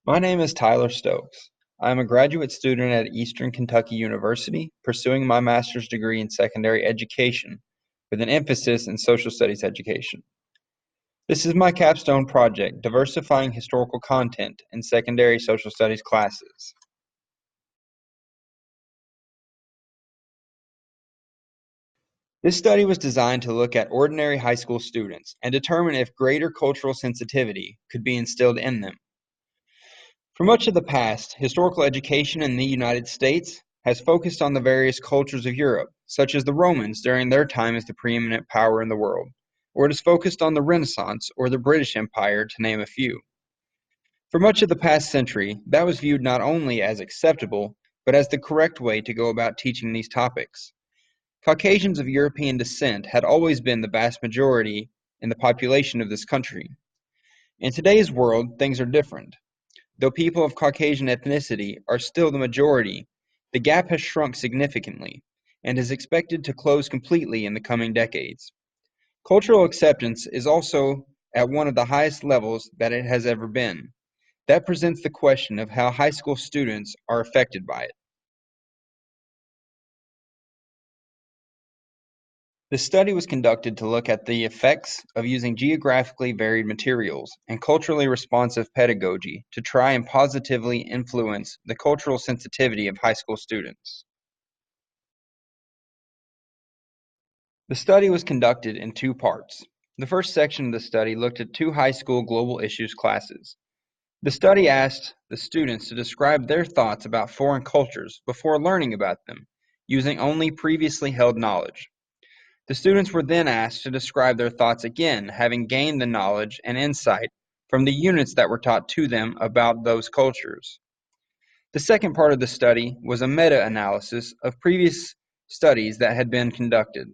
My name is Tyler Stokes. I am a graduate student at Eastern Kentucky University, pursuing my master's degree in secondary education with an emphasis in social studies education. This is my capstone project, Diversifying Historical Content in Secondary Social Studies Classes. This study was designed to look at ordinary high school students and determine if greater cultural sensitivity could be instilled in them. For much of the past, historical education in the United States has focused on the various cultures of Europe, such as the Romans during their time as the preeminent power in the world, or it is focused on the Renaissance or the British Empire, to name a few. For much of the past century, that was viewed not only as acceptable, but as the correct way to go about teaching these topics. Caucasians of European descent had always been the vast majority in the population of this country. In today's world, things are different. Though people of Caucasian ethnicity are still the majority, the gap has shrunk significantly and is expected to close completely in the coming decades. Cultural acceptance is also at one of the highest levels that it has ever been. That presents the question of how high school students are affected by it. The study was conducted to look at the effects of using geographically varied materials and culturally responsive pedagogy to try and positively influence the cultural sensitivity of high school students. The study was conducted in two parts. The first section of the study looked at two high school global issues classes. The study asked the students to describe their thoughts about foreign cultures before learning about them, using only previously held knowledge. The students were then asked to describe their thoughts again, having gained the knowledge and insight from the units that were taught to them about those cultures. The second part of the study was a meta-analysis of previous studies that had been conducted.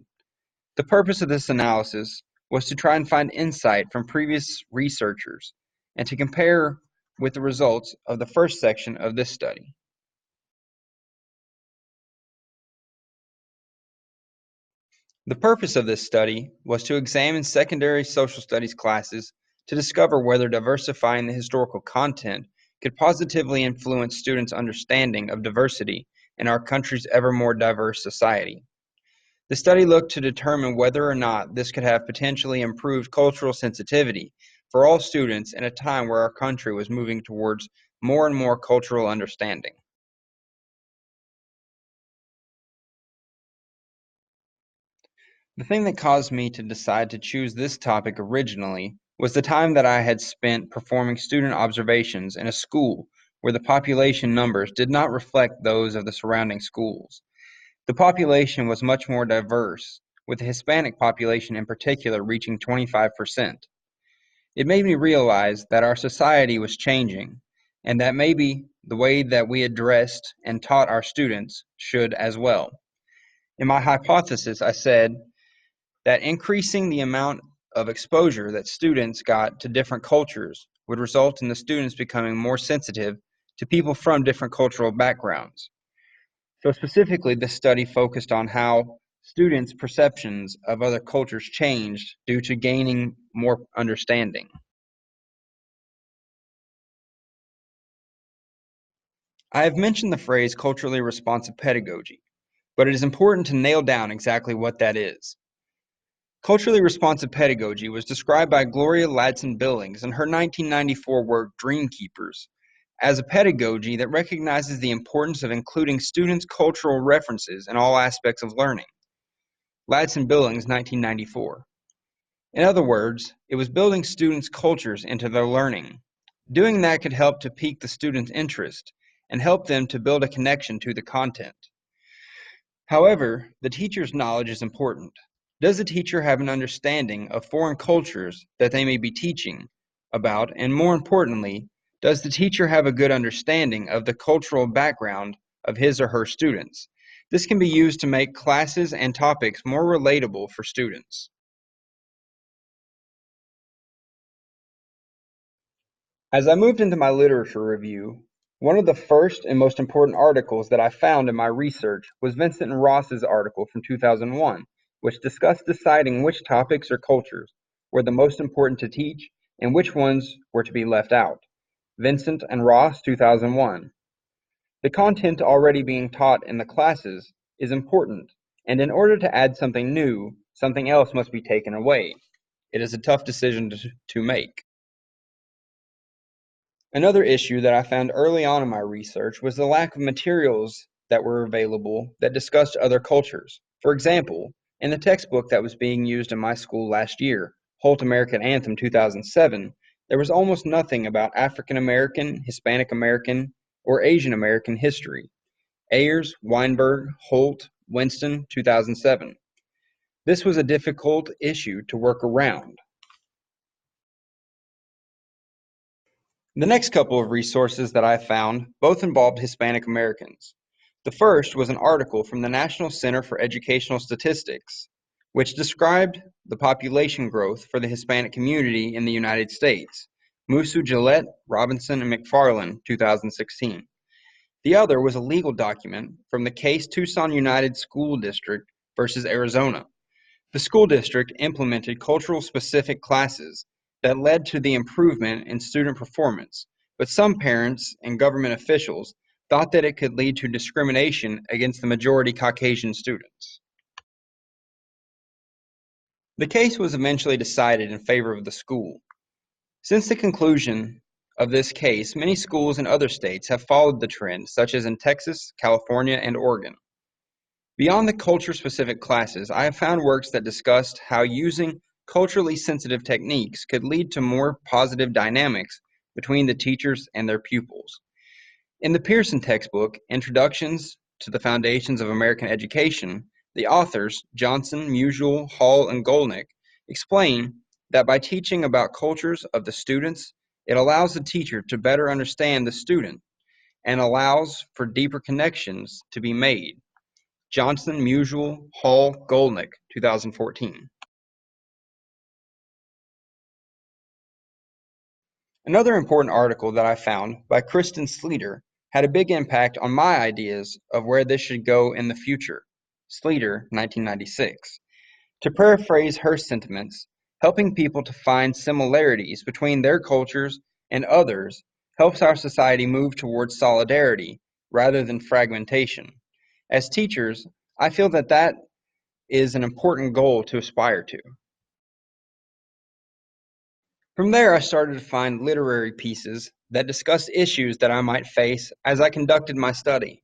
The purpose of this analysis was to try and find insight from previous researchers and to compare with the results of the first section of this study. The purpose of this study was to examine secondary social studies classes to discover whether diversifying the historical content could positively influence students' understanding of diversity in our country's ever more diverse society. The study looked to determine whether or not this could have potentially improved cultural sensitivity for all students in a time where our country was moving towards more and more cultural understanding. The thing that caused me to decide to choose this topic originally was the time that I had spent performing student observations in a school where the population numbers did not reflect those of the surrounding schools. The population was much more diverse, with the Hispanic population in particular reaching 25%. It made me realize that our society was changing, and that maybe the way that we addressed and taught our students should as well. In my hypothesis, I said that increasing the amount of exposure that students got to different cultures would result in the students becoming more sensitive to people from different cultural backgrounds. So specifically, this study focused on how students' perceptions of other cultures changed due to gaining more understanding. I have mentioned the phrase culturally responsive pedagogy, but it is important to nail down exactly what that is. Culturally responsive pedagogy was described by Gloria Ladson-Billings in her 1994 work Dreamkeepers as a pedagogy that recognizes the importance of including students' cultural references in all aspects of learning. Ladson-Billings, 1994. In other words, it was building students' cultures into their learning. Doing that could help to pique the students' interest and help them to build a connection to the content. However, the teacher's knowledge is important. Does the teacher have an understanding of foreign cultures that they may be teaching about? And more importantly, does the teacher have a good understanding of the cultural background of his or her students? This can be used to make classes and topics more relatable for students. As I moved into my literature review, one of the first and most important articles that I found in my research was Vincent and Ross's article from 2001, which discussed deciding which topics or cultures were the most important to teach and which ones were to be left out. Vincent and Ross, 2001. The content already being taught in the classes is important, and in order to add something new, something else must be taken away. It is a tough decision to make. Another issue that I found early on in my research was the lack of materials that were available that discussed other cultures. For example, in the textbook that was being used in my school last year, Holt American Anthem 2007, there was almost nothing about African American, Hispanic American, or Asian American history. Ayers, Weinberg, Holt, Winston, 2007. This was a difficult issue to work around. The next couple of resources that I found both involved Hispanic Americans. The first was an article from the National Center for Educational Statistics, which described the population growth for the Hispanic community in the United States. Musu, Gillette, Robinson, and McFarland, 2016. The other was a legal document from the case Tucson United School District versus Arizona. The school district implemented cultural-specific classes that led to the improvement in student performance, but some parents and government officials thought that it could lead to discrimination against the majority Caucasian students. The case was eventually decided in favor of the school. Since the conclusion of this case, many schools in other states have followed the trend, such as in Texas, California, and Oregon. Beyond the culture-specific classes, I have found works that discussed how using culturally sensitive techniques could lead to more positive dynamics between the teachers and their pupils. In the Pearson textbook, Introductions to the Foundations of American Education, the authors, Johnson, Musial, Hall, and Golnick, explain that by teaching about cultures of the students, it allows the teacher to better understand the student and allows for deeper connections to be made. Johnson, Musial, Hall, Golnick, 2014. Another important article that I found by Kristen Sleeter had a big impact on my ideas of where this should go in the future. Sleeter, 1996. To paraphrase her sentiments, helping people to find similarities between their cultures and others helps our society move towards solidarity rather than fragmentation. As teachers, I feel that is an important goal to aspire to. From there, I started to find literary pieces that discussed issues that I might face as I conducted my study.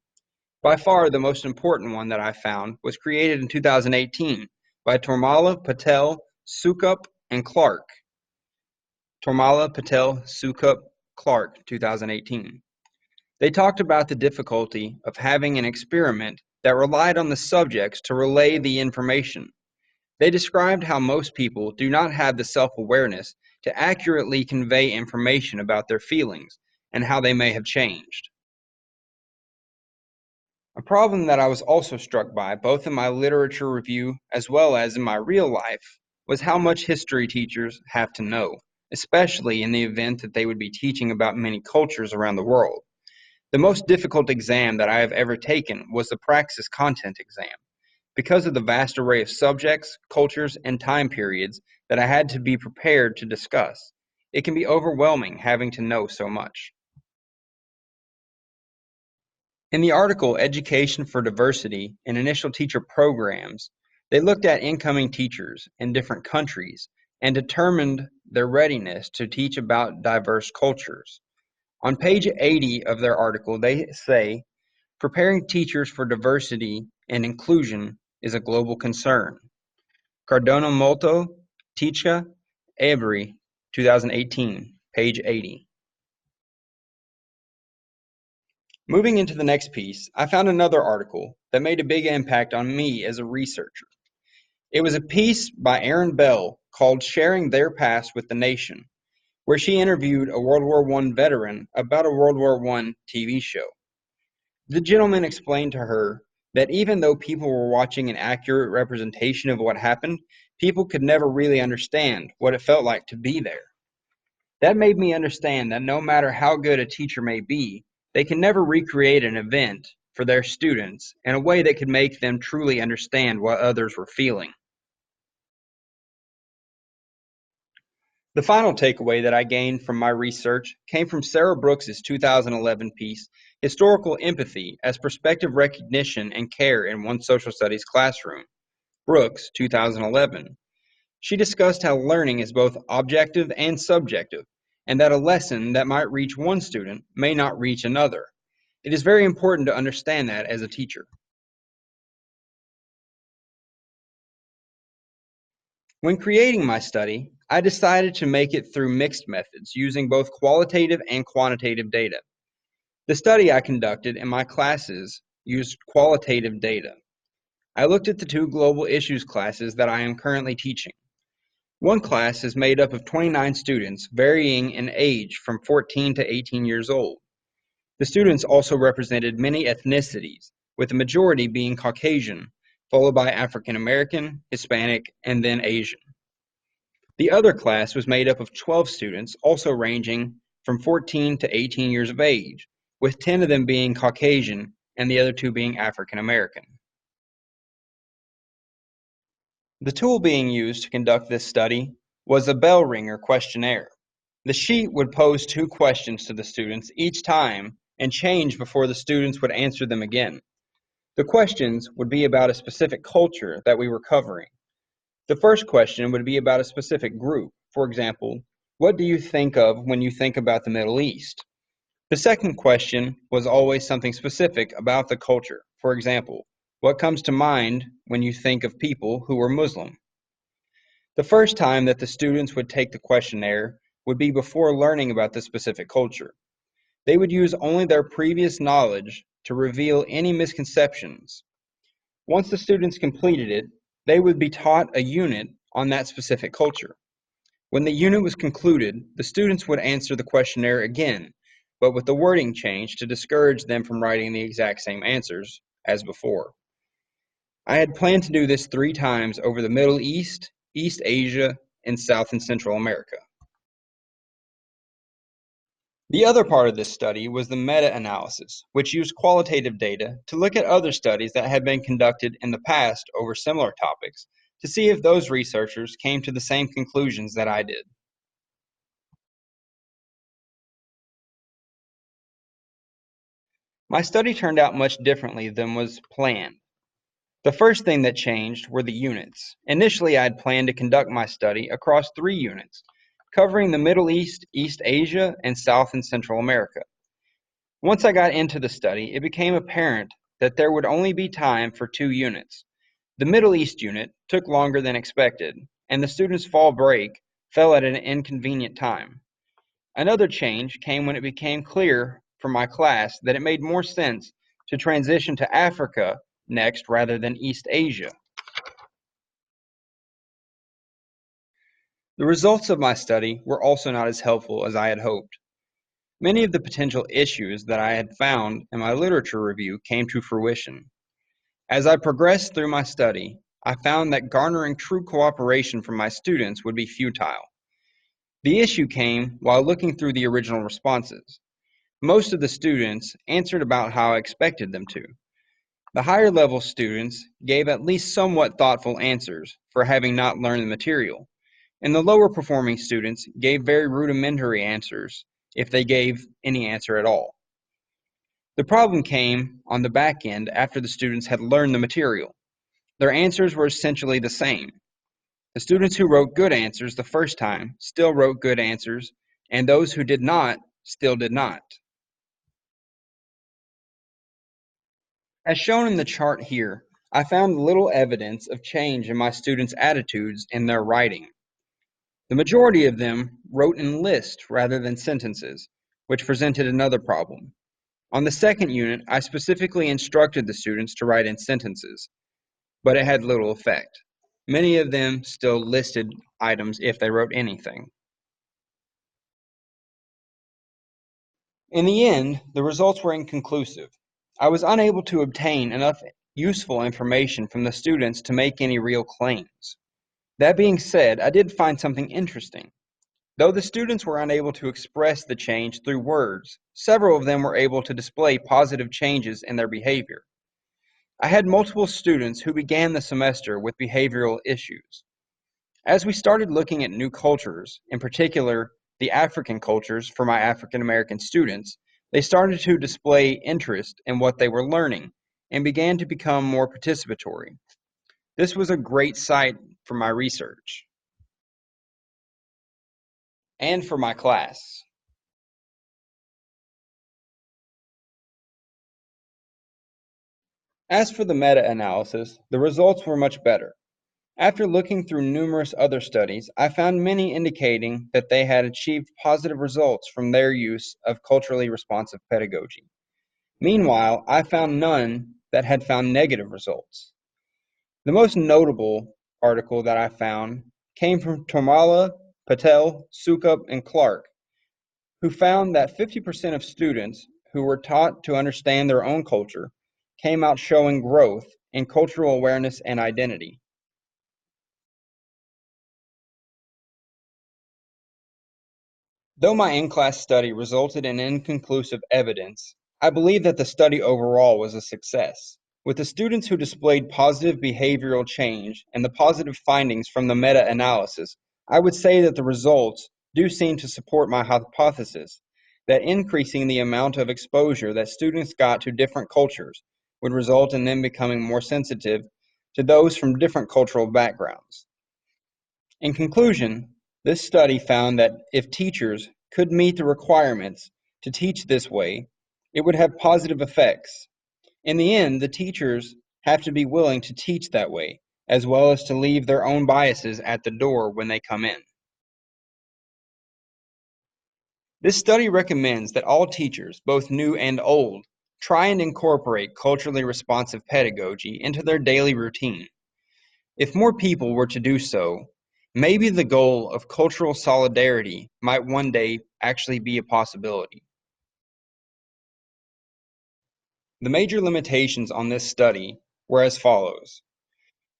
By far, the most important one that I found was created in 2018 by Tormala, Patel, Sukup, and Clark. Tormala, Patel, Sukup, Clark, 2018. They talked about the difficulty of having an experiment that relied on the subjects to relay the information. They described how most people do not have the self-awareness to accurately convey information about their feelings and how they may have changed. A problem that I was also struck by, both in my literature review as well as in my real life, was how much history teachers have to know, especially in the event that they would be teaching about many cultures around the world. The most difficult exam that I have ever taken was the Praxis Content exam. Because of the vast array of subjects, cultures, and time periods that I had to be prepared to discuss, it can be overwhelming having to know so much. In the article Education for Diversity in Initial Teacher Programs, they looked at incoming teachers in different countries and determined their readiness to teach about diverse cultures. On page 80 of their article, they say, preparing teachers for diversity and inclusion is a global concern. Cardona Molto, Ticha, Avery, 2018, page 80. Moving into the next piece, I found another article that made a big impact on me as a researcher. It was a piece by Erin Bell called Sharing Their Past with the Nation, where she interviewed a World War I veteran about a World War I TV show. The gentleman explained to her that even though people were watching an accurate representation of what happened, people could never really understand what it felt like to be there. That made me understand that no matter how good a teacher may be, they can never recreate an event for their students in a way that could make them truly understand what others were feeling. The final takeaway that I gained from my research came from Sarah Brooks's 2011 piece, Historical Empathy as Perspective Recognition and Care in One Social Studies Classroom, Brooks, 2011. She discussed how learning is both objective and subjective, and that a lesson that might reach one student may not reach another. It is very important to understand that as a teacher. When creating my study, I decided to make it through mixed methods using both qualitative and quantitative data. The study I conducted in my classes used qualitative data. I looked at the two global issues classes that I am currently teaching. One class is made up of 29 students varying in age from 14 to 18 years old. The students also represented many ethnicities, with the majority being Caucasian, followed by African American, Hispanic, and then Asian. The other class was made up of 12 students, also ranging from 14 to 18 years of age, with 10 of them being Caucasian and the other two being African American. The tool being used to conduct this study was a bell ringer questionnaire. The sheet would pose two questions to the students each time and change before the students would answer them again. The questions would be about a specific culture that we were covering. The first question would be about a specific group. For example, what do you think of when you think about the Middle East? The second question was always something specific about the culture. For example, what comes to mind when you think of people who are Muslim? The first time that the students would take the questionnaire would be before learning about the specific culture. They would use only their previous knowledge to reveal any misconceptions. Once the students completed it, they would be taught a unit on that specific culture. When the unit was concluded, the students would answer the questionnaire again, but with the wording changed to discourage them from writing the exact same answers as before. I had planned to do this 3 times over the Middle East, East Asia, and South and Central America. The other part of this study was the meta-analysis, which used qualitative data to look at other studies that had been conducted in the past over similar topics to see if those researchers came to the same conclusions that I did. My study turned out much differently than was planned. The first thing that changed were the units. Initially, I had planned to conduct my study across 3 units, covering the Middle East, East Asia, and South and Central America. Once I got into the study, it became apparent that there would only be time for 2 units. The Middle East unit took longer than expected, and the students' fall break fell at an inconvenient time. Another change came when it became clear for my class that it made more sense to transition to Africa next rather than East Asia. The results of my study were also not as helpful as I had hoped. Many of the potential issues that I had found in my literature review came to fruition. As I progressed through my study, I found that garnering true cooperation from my students would be futile. The issue came while looking through the original responses. Most of the students answered about how I expected them to. The higher level students gave at least somewhat thoughtful answers for having not learned the material, and the lower performing students gave very rudimentary answers if they gave any answer at all. The problem came on the back end after the students had learned the material. Their answers were essentially the same. The students who wrote good answers the first time still wrote good answers, and those who did not still did not. As shown in the chart here, I found little evidence of change in my students' attitudes in their writing. The majority of them wrote in lists rather than sentences, which presented another problem. On the second unit, I specifically instructed the students to write in sentences, but it had little effect. Many of them still listed items if they wrote anything. In the end, the results were inconclusive. I was unable to obtain enough useful information from the students to make any real claims. That being said, I did find something interesting. Though the students were unable to express the change through words, several of them were able to display positive changes in their behavior. I had multiple students who began the semester with behavioral issues. As we started looking at new cultures, in particular the African cultures for my African American students, they started to display interest in what they were learning and began to become more participatory. This was a great sight for my research and for my class. As for the meta-analysis, the results were much better. After looking through numerous other studies, I found many indicating that they had achieved positive results from their use of culturally responsive pedagogy. Meanwhile, I found none that had found negative results. The most notable article that I found came from Tomala, Patel, Sukup, and Clark, who found that 50% of students who were taught to understand their own culture came out showing growth in cultural awareness and identity. Though my in-class study resulted in inconclusive evidence, I believe that the study overall was a success. With the students who displayed positive behavioral change and the positive findings from the meta-analysis, I would say that the results do seem to support my hypothesis that increasing the amount of exposure that students got to different cultures would result in them becoming more sensitive to those from different cultural backgrounds. In conclusion, this study found that if teachers could meet the requirements to teach this way, it would have positive effects. In the end, the teachers have to be willing to teach that way, as well as to leave their own biases at the door when they come in. This study recommends that all teachers, both new and old, try and incorporate culturally responsive pedagogy into their daily routine. If more people were to do so, maybe the goal of cultural solidarity might one day actually be a possibility. The major limitations on this study were as follows.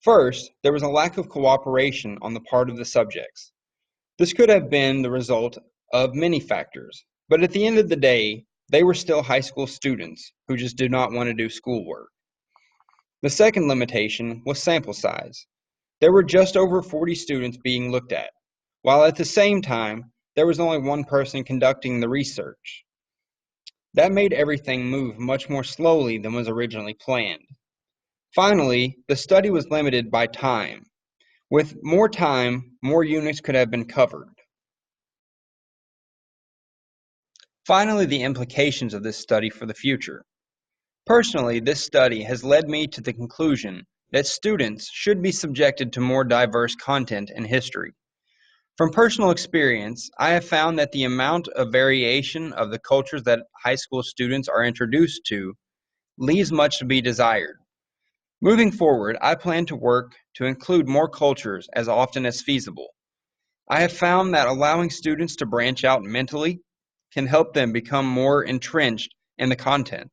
First, there was a lack of cooperation on the part of the subjects. This could have been the result of many factors, but at the end of the day, they were still high school students who just did not want to do schoolwork. The second limitation was sample size. There were just over 40 students being looked at, while at the same time, there was only one person conducting the research. That made everything move much more slowly than was originally planned. Finally, the study was limited by time. With more time, more units could have been covered. Finally, the implications of this study for the future. Personally, this study has led me to the conclusion that students should be subjected to more diverse content and history. From personal experience, I have found that the amount of variation of the cultures that high school students are introduced to leaves much to be desired. Moving forward, I plan to work to include more cultures as often as feasible. I have found that allowing students to branch out mentally can help them become more entrenched in the content.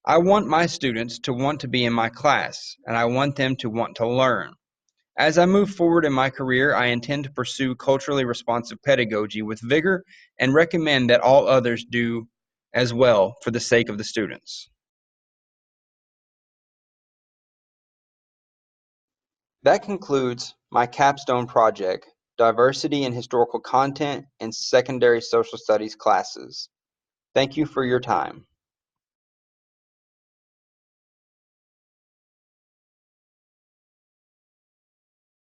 I want my students to want to be in my class, and I want them to want to learn. As I move forward in my career, I intend to pursue culturally responsive pedagogy with vigor and recommend that all others do as well for the sake of the students. That concludes my capstone project, Diversity in Historical Content in Secondary Social Studies classes. Thank you for your time.